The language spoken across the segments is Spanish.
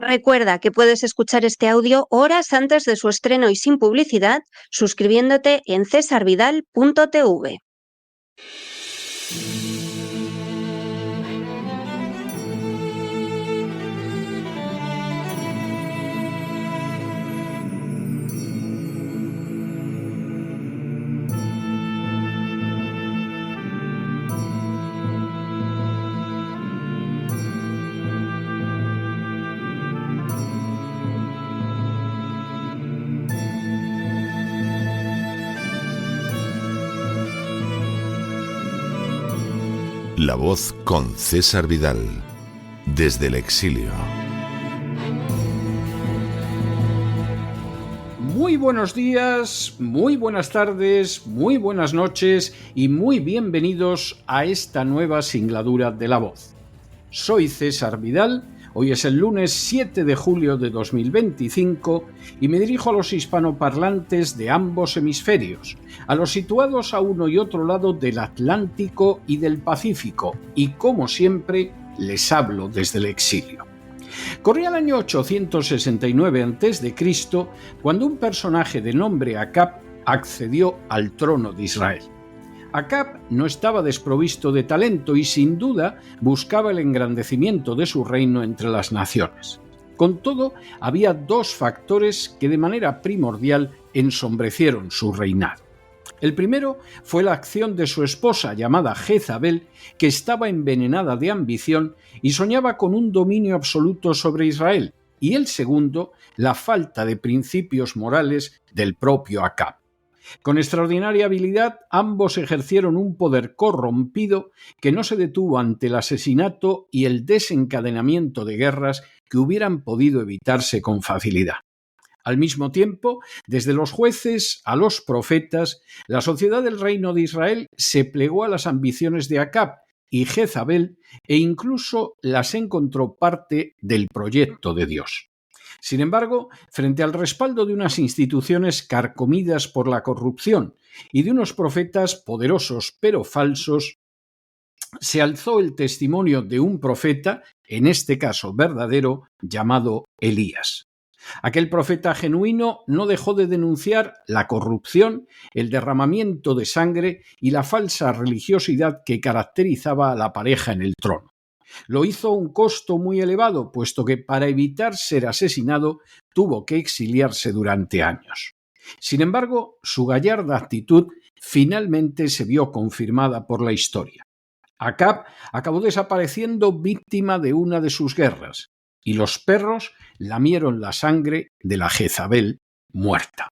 Recuerda que puedes escuchar este audio horas antes de su estreno y sin publicidad suscribiéndote en cesarvidal.tv. La Voz con César Vidal, desde el exilio. Muy buenos días, muy buenas tardes, muy buenas noches y muy bienvenidos a esta nueva singladura de La Voz. Soy César Vidal, hoy es el lunes 7 de julio de 2025 y me dirijo a los hispanoparlantes de ambos hemisferios, a los situados a uno y otro lado del Atlántico y del Pacífico, y como siempre les hablo desde el exilio. Corría el año 869 a.C. cuando un personaje de nombre Acab accedió al trono de Israel. Acab no estaba desprovisto de talento y sin duda buscaba el engrandecimiento de su reino entre las naciones. Con todo, había dos factores que de manera primordial ensombrecieron su reinado. El primero fue la acción de su esposa llamada Jezabel, que estaba envenenada de ambición y soñaba con un dominio absoluto sobre Israel, y el segundo, la falta de principios morales del propio Acab. Con extraordinaria habilidad, ambos ejercieron un poder corrompido que no se detuvo ante el asesinato y el desencadenamiento de guerras que hubieran podido evitarse con facilidad. Al mismo tiempo, desde los jueces a los profetas, la sociedad del reino de Israel se plegó a las ambiciones de Acab y Jezabel e incluso las encontró parte del proyecto de Dios. Sin embargo, frente al respaldo de unas instituciones carcomidas por la corrupción y de unos profetas poderosos pero falsos, se alzó el testimonio de un profeta, en este caso verdadero, llamado Elías. Aquel profeta genuino no dejó de denunciar la corrupción, el derramamiento de sangre y la falsa religiosidad que caracterizaba a la pareja en el trono. Lo hizo a un costo muy elevado, puesto que para evitar ser asesinado tuvo que exiliarse durante años. Sin embargo, su gallarda actitud finalmente se vio confirmada por la historia. Acab acabó desapareciendo víctima de una de sus guerras, y los perros lamieron la sangre de la Jezabel muerta.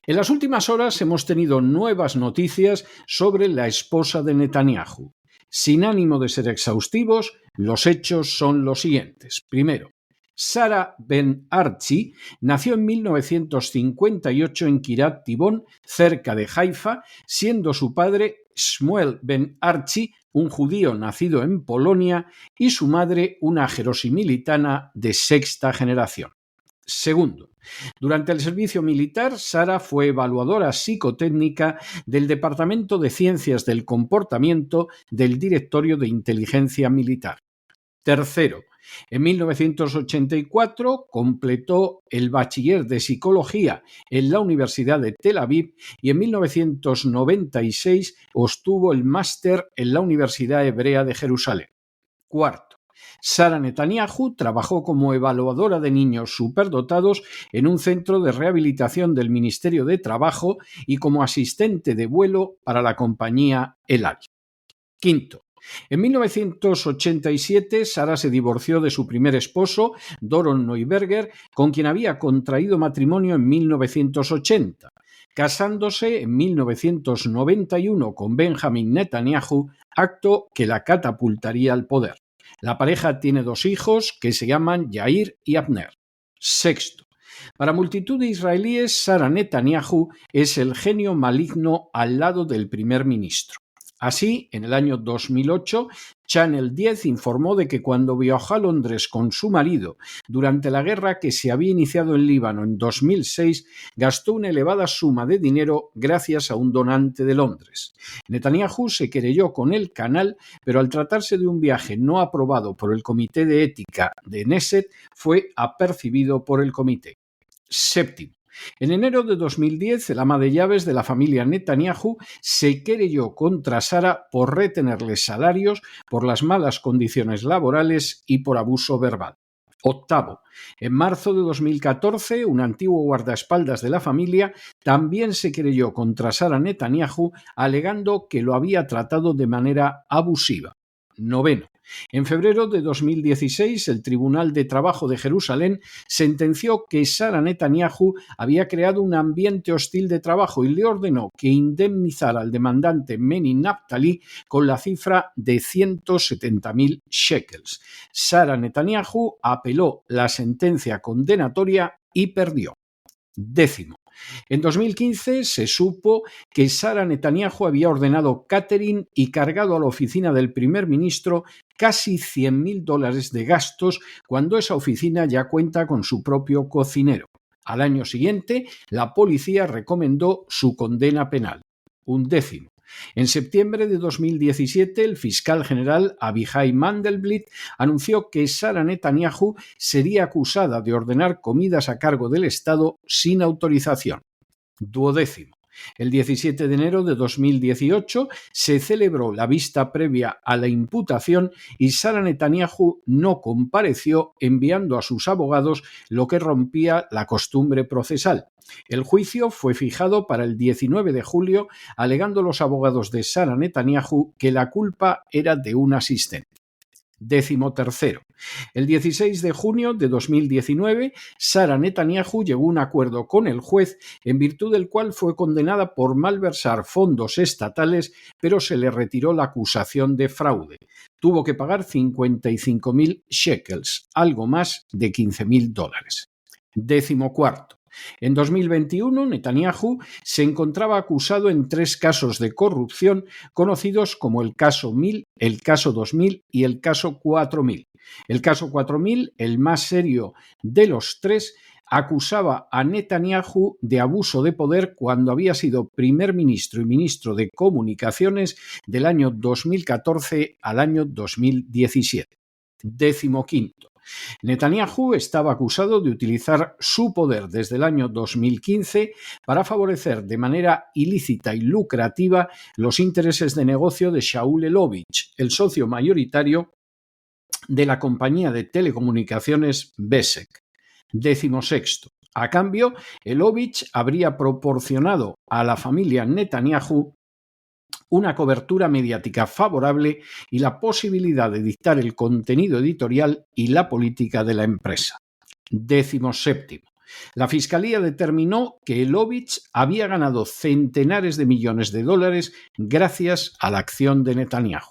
En las últimas horas hemos tenido nuevas noticias sobre la esposa de Netanyahu. Sin ánimo de ser exhaustivos, los hechos son los siguientes. Primero, Sara Ben Archi nació en 1958 en Kiryat Tibón, cerca de Haifa, siendo su padre Shmuel Ben Archi, un judío nacido en Polonia, y su madre una jerosimilitana de sexta generación. Segundo, durante el servicio militar, Sara fue evaluadora psicotécnica del Departamento de Ciencias del Comportamiento del Directorio de Inteligencia Militar. Tercero, en 1984 completó el bachiller de Psicología en la Universidad de Tel Aviv y en 1996 obtuvo el máster en la Universidad Hebrea de Jerusalén. Cuarto, Sara Netanyahu trabajó como evaluadora de niños superdotados en un centro de rehabilitación del Ministerio de Trabajo y como asistente de vuelo para la compañía El Al. Quinto, en 1987 Sara se divorció de su primer esposo, Doron Neuberger, con quien había contraído matrimonio en 1980, casándose en 1991 con Benjamin Netanyahu, acto que la catapultaría al poder. La pareja tiene dos hijos que se llaman Yair y Abner. Sexto, para multitud de israelíes, Sara Netanyahu es el genio maligno al lado del primer ministro. Así, en el año 2008, Channel 10 informó de que cuando viajó a Londres con su marido durante la guerra que se había iniciado en Líbano en 2006, gastó una elevada suma de dinero gracias a un donante de Londres. Netanyahu se querelló con el canal, pero al tratarse de un viaje no aprobado por el Comité de Ética de Knesset, fue apercibido por el comité. Séptimo. En enero de 2010, el ama de llaves de la familia Netanyahu se querelló contra Sara por retenerle salarios, por las malas condiciones laborales y por abuso verbal. Octavo. En marzo de 2014, un antiguo guardaespaldas de la familia también se querelló contra Sara Netanyahu, alegando que lo había tratado de manera abusiva. Noveno. En febrero de 2016, el Tribunal de Trabajo de Jerusalén sentenció que Sara Netanyahu había creado un ambiente hostil de trabajo y le ordenó que indemnizara al demandante Meni Naftali con la cifra de 170.000 shekels. Sara Netanyahu apeló la sentencia condenatoria y perdió. Décimo. En 2015 se supo que Sara Netanyahu había ordenado catering y cargado a la oficina del primer ministro casi $100.000 de gastos cuando esa oficina ya cuenta con su propio cocinero. Al año siguiente, la policía recomendó su condena penal. Undécimo. En septiembre de 2017, el fiscal general Avihay Mandelblit anunció que Sara Netanyahu sería acusada de ordenar comidas a cargo del Estado sin autorización. Duodécimo. El 17 de enero de 2018 se celebró la vista previa a la imputación y Sara Netanyahu no compareció, enviando a sus abogados, lo que rompía la costumbre procesal. El juicio fue fijado para el 19 de julio, alegando los abogados de Sara Netanyahu que la culpa era de un asistente. 13. El 16 de junio de 2019, Sara Netanyahu llegó a un acuerdo con el juez en virtud del cual fue condenada por malversar fondos estatales, pero se le retiró la acusación de fraude. Tuvo que pagar 55.000 shekels, algo más de $15.000. 14. En 2021, Netanyahu se encontraba acusado en 3 casos de corrupción conocidos como el caso 1000, el caso 2000 y el caso 4000. El caso 4000, el más serio de los 3, acusaba a Netanyahu de abuso de poder cuando había sido primer ministro y ministro de Comunicaciones del año 2014 al año 2017. 15. Netanyahu estaba acusado de utilizar su poder desde el año 2015 para favorecer de manera ilícita y lucrativa los intereses de negocio de Shaul Elovitch, el socio mayoritario de la compañía de telecomunicaciones Besek. 16. A cambio, Elovitch habría proporcionado a la familia Netanyahu una cobertura mediática favorable y la posibilidad de dictar el contenido editorial y la política de la empresa. 17. La Fiscalía determinó que Elovitch había ganado centenares de millones de dólares gracias a la acción de Netanyahu.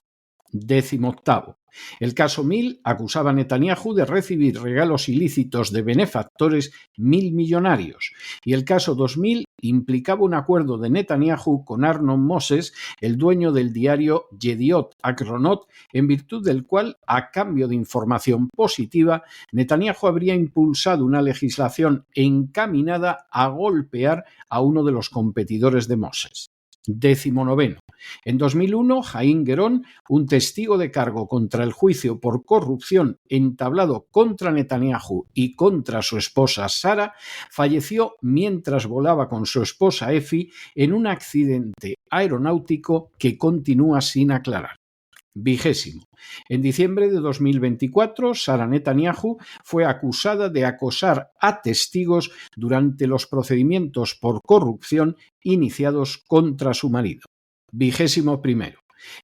18. El caso 1000 acusaba a Netanyahu de recibir regalos ilícitos de benefactores millonarios y el caso 2000 implicaba un acuerdo de Netanyahu con Arnon Moses, el dueño del diario Yediot Ahronot, en virtud del cual, a cambio de información positiva, Netanyahu habría impulsado una legislación encaminada a golpear a uno de los competidores de Moses. 19. En 2001, Haim Geron, un testigo de cargo contra el juicio por corrupción entablado contra Netanyahu y contra su esposa Sara, falleció mientras volaba con su esposa Efi en un accidente aeronáutico que continúa sin aclarar. 20. En diciembre de 2024, Sara Netanyahu fue acusada de acosar a testigos durante los procedimientos por corrupción iniciados contra su marido. 21.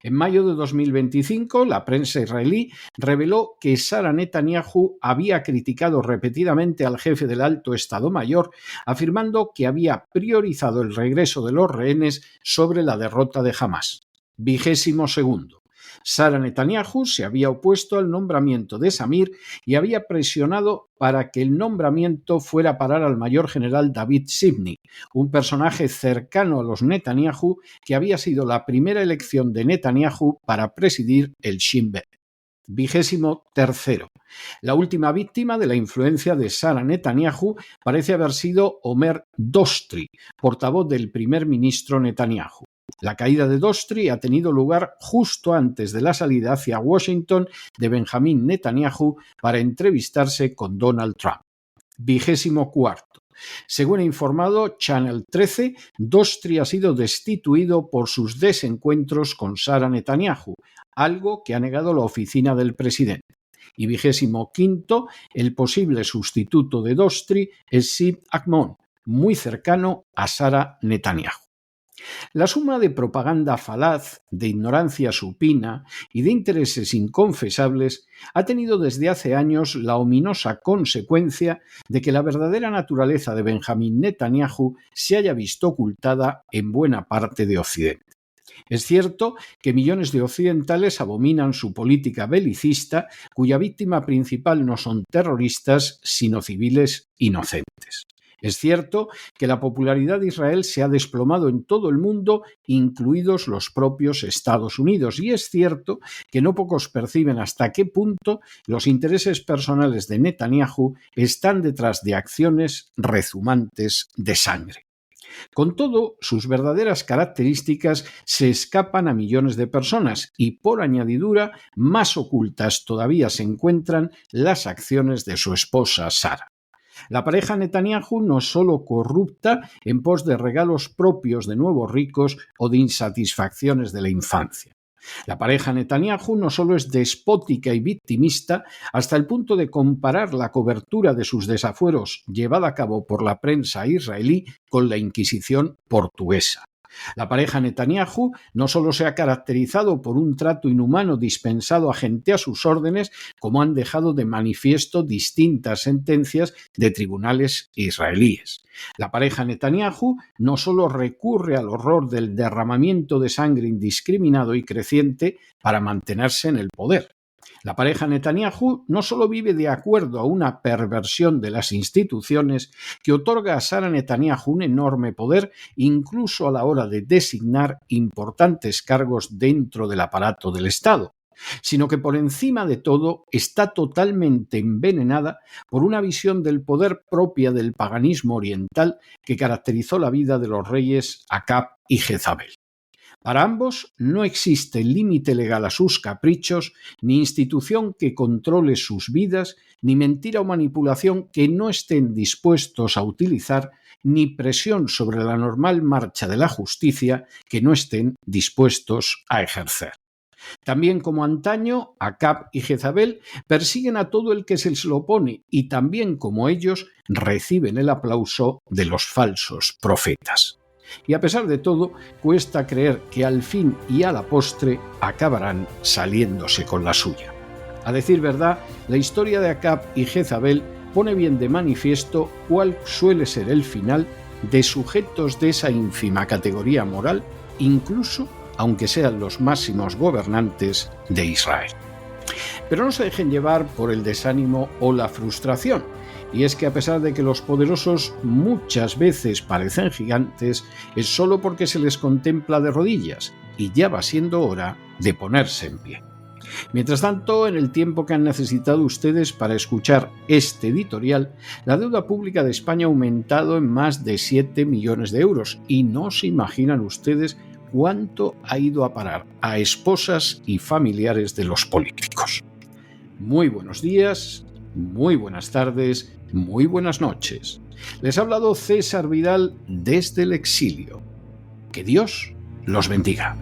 En mayo de 2025, la prensa israelí reveló que Sara Netanyahu había criticado repetidamente al jefe del Alto Estado Mayor, afirmando que había priorizado el regreso de los rehenes sobre la derrota de Hamás. 22. Sara Netanyahu se había opuesto al nombramiento de Samir y había presionado para que el nombramiento fuera a parar al mayor general David Sibny, un personaje cercano a los Netanyahu que había sido la primera elección de Netanyahu para presidir el Shin Bet. 23. La última víctima de la influencia de Sara Netanyahu parece haber sido Omer Dostri, portavoz del primer ministro Netanyahu. La caída de Dostri ha tenido lugar justo antes de la salida hacia Washington de Benjamin Netanyahu para entrevistarse con Donald Trump. 24. Según ha informado Channel 13, Dostri ha sido destituido por sus desencuentros con Sara Netanyahu, algo que ha negado la oficina del presidente. Y 25, el posible sustituto de Dostri es Sid Agmon, muy cercano a Sara Netanyahu. La suma de propaganda falaz, de ignorancia supina y de intereses inconfesables ha tenido desde hace años la ominosa consecuencia de que la verdadera naturaleza de Benjamin Netanyahu se haya visto ocultada en buena parte de Occidente. Es cierto que millones de occidentales abominan su política belicista, cuya víctima principal no son terroristas, sino civiles inocentes. Es cierto que la popularidad de Israel se ha desplomado en todo el mundo, incluidos los propios Estados Unidos, y es cierto que no pocos perciben hasta qué punto los intereses personales de Netanyahu están detrás de acciones rezumantes de sangre. Con todo, sus verdaderas características se escapan a millones de personas y, por añadidura, más ocultas todavía se encuentran las acciones de su esposa Sara. La pareja Netanyahu no es solo corrupta en pos de regalos propios de nuevos ricos o de insatisfacciones de la infancia. La pareja Netanyahu no solo es despótica y victimista hasta el punto de comparar la cobertura de sus desafueros llevada a cabo por la prensa israelí con la Inquisición portuguesa. La pareja Netanyahu no solo se ha caracterizado por un trato inhumano dispensado a gente a sus órdenes, como han dejado de manifiesto distintas sentencias de tribunales israelíes. La pareja Netanyahu no solo recurre al horror del derramamiento de sangre indiscriminado y creciente para mantenerse en el poder. La pareja Netanyahu no solo vive de acuerdo a una perversión de las instituciones que otorga a Sara Netanyahu un enorme poder, incluso a la hora de designar importantes cargos dentro del aparato del Estado, sino que por encima de todo está totalmente envenenada por una visión del poder propia del paganismo oriental que caracterizó la vida de los reyes Acab y Jezabel. Para ambos no existe límite legal a sus caprichos, ni institución que controle sus vidas, ni mentira o manipulación que no estén dispuestos a utilizar, ni presión sobre la normal marcha de la justicia que no estén dispuestos a ejercer. También como antaño, Acab y Jezabel persiguen a todo el que se les lo opone y también como ellos reciben el aplauso de los falsos profetas. Y a pesar de todo, cuesta creer que al fin y a la postre acabarán saliéndose con la suya. A decir verdad, la historia de Acab y Jezabel pone bien de manifiesto cuál suele ser el final de sujetos de esa ínfima categoría moral, incluso aunque sean los máximos gobernantes de Israel. Pero no se dejen llevar por el desánimo o la frustración. Y es que a pesar de que los poderosos muchas veces parecen gigantes, es solo porque se les contempla de rodillas, y ya va siendo hora de ponerse en pie. Mientras tanto, en el tiempo que han necesitado ustedes para escuchar este editorial, la deuda pública de España ha aumentado en más de 7 millones de euros, y no se imaginan ustedes cuánto ha ido a parar a esposas y familiares de los políticos. Muy buenos días, muy buenas tardes, muy buenas noches. Les ha hablado César Vidal desde el exilio. Que Dios los bendiga.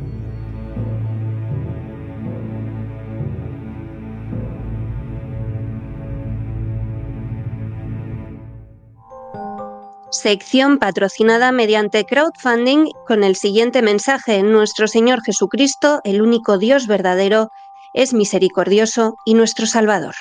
Sección patrocinada mediante crowdfunding con el siguiente mensaje: Nuestro Señor Jesucristo, el único Dios verdadero, es misericordioso y nuestro Salvador.